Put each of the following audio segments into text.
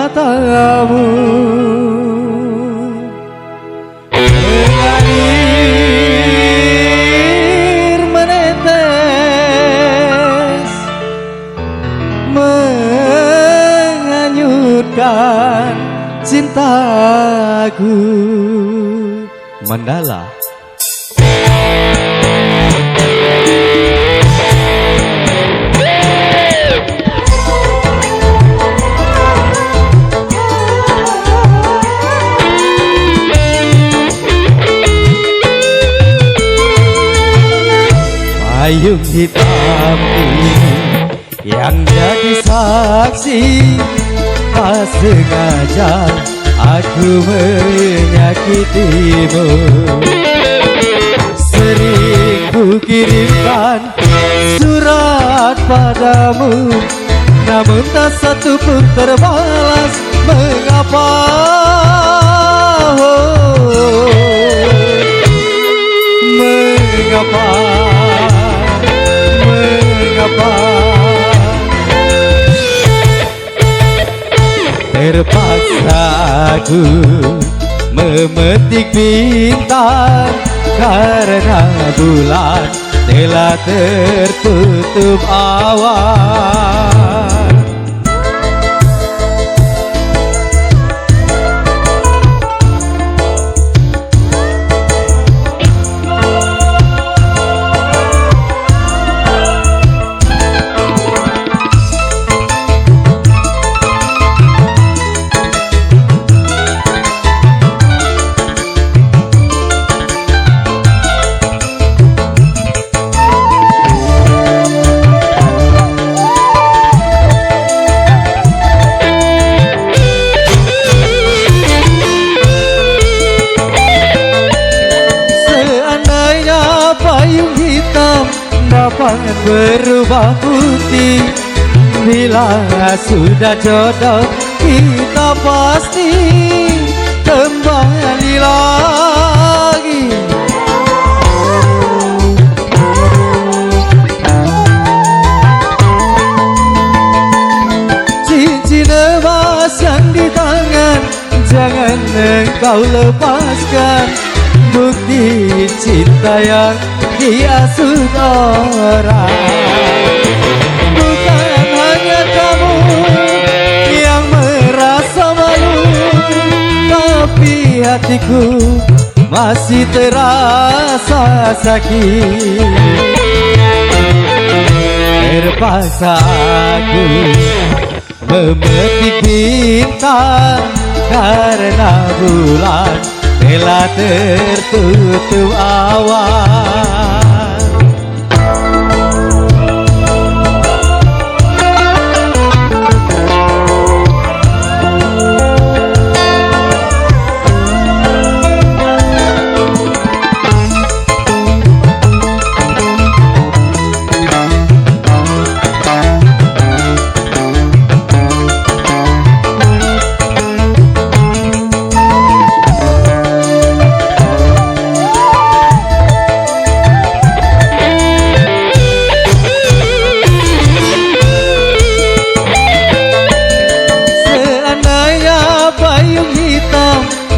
matamu mengalir menetes menghanyutkan cintaku. Mandala. Payung hitam ini yang jadi saksi, tak sengaja aku menyakitimu. Sering ku kirimkan surat padamu, namun tak satu pun terbalas. Mengapa? Mengapa? Terpaksa aku memetik bintang karena bulan telah tertutup awan. Payung hitam dapat berubah putih, bila sudah jodoh kita pasti kembali lagi. Cincin emas yang di tangan jangan engkau lepaskan, bukti cinta yang diasuh orang. Bukan hanya kamu yang merasa malu, tapi hatiku masih terasa sakit. Terpaksa aku memetik bintang karena bulan telah tertutup awan.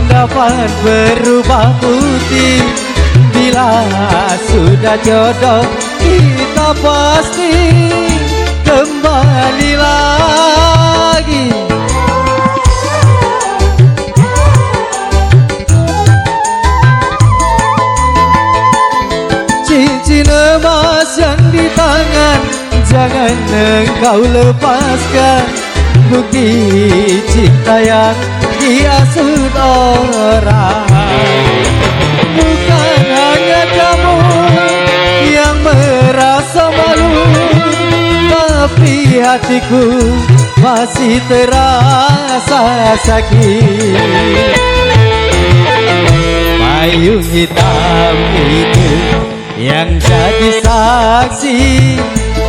Dapat berubah putih, bila sudah jodoh kita pasti kembali lagi. Cincin emas yang di tangan jangan engkau lepaskan, bukti cinta yang diasuh orang. Bukan hanya kamu yang merasa malu, tapi hatiku masih terasa sakit. Payung hitam itu yang jadi saksi,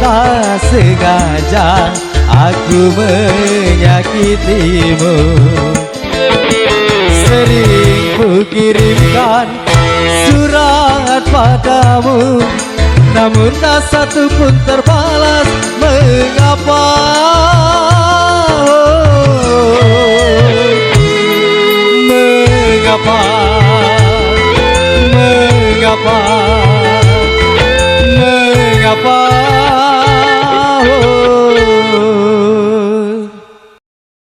tak sengaja aku menyakitimu. Sering ku kirimkan surat padamu, namun tak satu pun terbalas. Mengapa? mengapa